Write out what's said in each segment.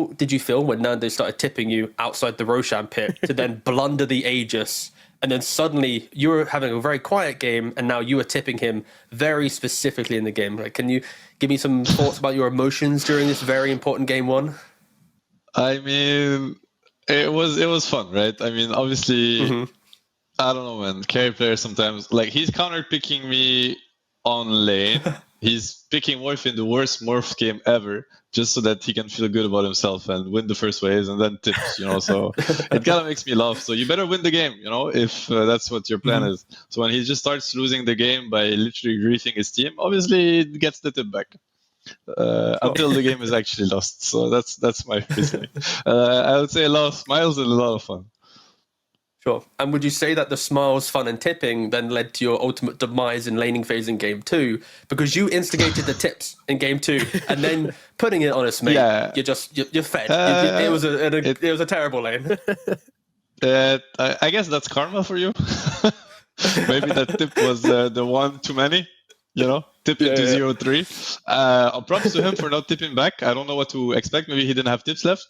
how did you feel when Nando started tipping you outside the Roshan pit to then blunder the Aegis, and then suddenly you were having a very quiet game, and now you were tipping him very specifically in the game? Like, can you give me some thoughts about your emotions during this very important game one? I mean, it was fun, right? I mean, obviously, I don't know, man. Carry players sometimes, like, he's counter picking me on lane. He's picking Morph in the worst Morph game ever, just so that he can feel good about himself and win the first waves and then tips, So it kind of makes me laugh. So you better win the game, if that's what your plan is. So when he just starts losing the game by literally griefing his team, obviously it gets the tip back. Until the game is actually lost. So that's my reasoning. I would say a lot of smiles and a lot of fun. Sure. And would you say that the smiles, fun, and tipping then led to your ultimate demise in laning phase in game 2? Because you instigated the tips in game 2, and then putting it on us, mate, you're fed. It was a terrible lane. I guess that's karma for you. Maybe that tip was the one too many. Tip into 0-3. Props to him for not tipping back. I don't know what to expect. Maybe he didn't have tips left,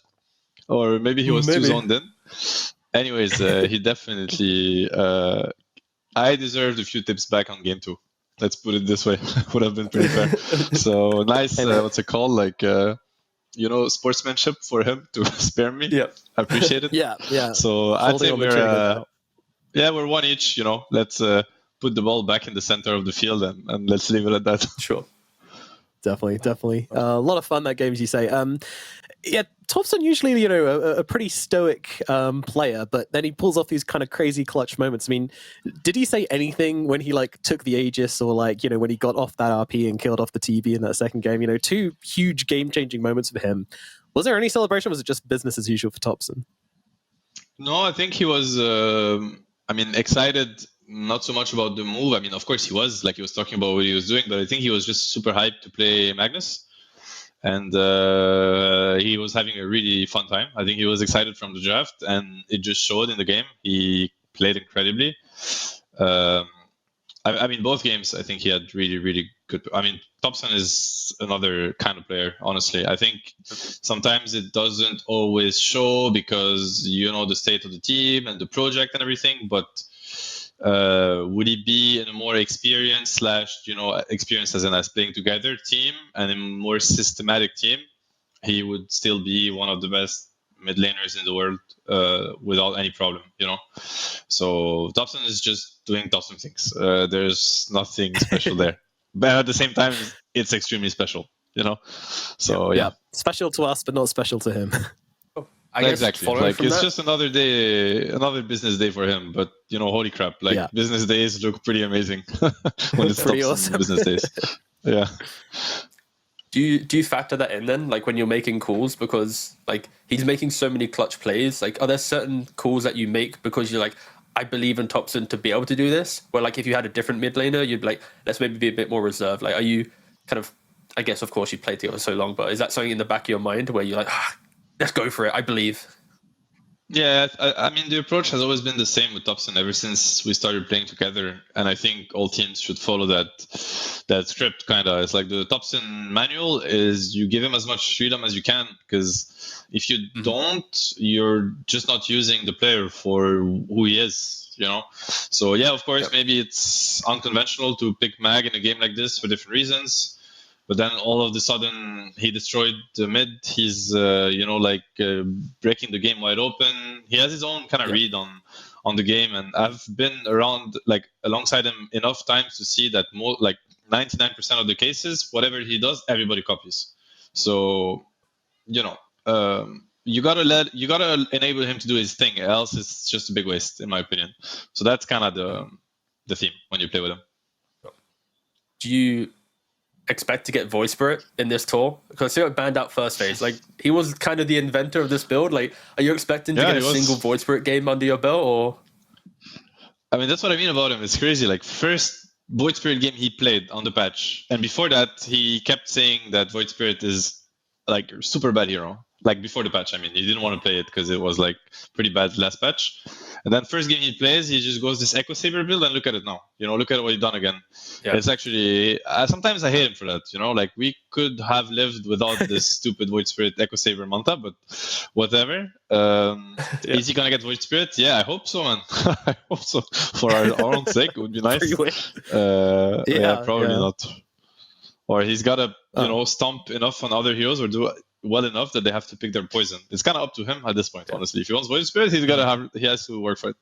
or maybe he was too zoned in. Anyways, he definitely. I deserved a few tips back on game 2. Let's put it this way. Would have been pretty fair. So nice. What's it called? Like, sportsmanship for him to spare me. Yeah, I appreciate it. yeah. So I'd say we're one each. Let's put the ball back in the center of the field and let's leave it at that. Sure. Definitely. A lot of fun that game, as you say. Topson usually, a pretty stoic player, but then he pulls off these kind of crazy clutch moments. I mean, did he say anything when he took the Aegis, or when he got off that RP and killed off the TB in that second game? 2 huge game-changing moments for him. Was there any celebration, or was it just business as usual for Topson? No, I think he was, excited. Not so much about the move. I mean, of course he was talking about what he was doing, but I think he was just super hyped to play Magnus. And he was having a really fun time. I think he was excited from the draft, and it just showed in the game. He played incredibly. Both games, I think he had really, really good. Topson is another kind of player, honestly. I think sometimes it doesn't always show because the state of the team and the project and everything, but would he be in a more experienced experienced as playing together team and a more systematic team, he would still be one of the best mid laners in the world without any problem, So Topson is just doing Topson things. There's nothing special there, but at the same time, it's extremely special, So yeah, special to us, but not special to him. Exactly. It's just another day, another business day for him. But holy crap! Business days look pretty amazing when it's pretty awesome business days. Yeah. Do you factor that in then, when you're making calls, because he's making so many clutch plays? Are there certain calls that you make because you're I believe in Topson to be able to do this? Where if you had a different mid laner, you'd be let's maybe be a bit more reserved. Are you kind of? I guess of course you played together so long, but is that something in the back of your mind where you're let's go for it, I believe? Yeah, the approach has always been the same with Topson ever since we started playing together, and I think all teams should follow that script. Kind of, it's the Topson manual is you give him as much freedom as you can, because if you don't, you're just not using the player for who he is. So yeah, of course, maybe it's unconventional to pick Mag in a game like this for different reasons. But then all of a sudden he destroyed the mid. He's breaking the game wide open. He has his own kind of read on the game, and I've been around alongside him enough times to see that 99% of the cases, whatever he does, everybody copies. So you gotta enable him to do his thing, else it's just a big waste, in my opinion. So that's kind of the theme when you play with him. Do you expect to get Void Spirit in this tour? Because I see it banned out first phase. He was kind of the inventor of this build. Are you expecting to get a single Void Spirit game under your belt, or? That's what I mean about him. It's crazy. First Void Spirit game he played on the patch, and before that he kept saying that Void Spirit is super bad hero. Like before the patch, I mean, he didn't want to play it because it was like pretty bad last patch. And then first game he plays, he just goes this Echo Saber build, and look at it now. Look at what he's done again. Yeah. It's actually sometimes I hate him for that. Like we could have lived without this stupid Void Spirit Echo Saber Manta, but whatever. Is he gonna get Void Spirit? Yeah, I hope so, man. I hope so. For our own sake, it would be nice. Probably not. Or he's got to, stomp enough on other heroes or do well enough that they have to pick their poison. It's kind of up to him at this point, honestly. If he wants Void Spirit, he has to work for it.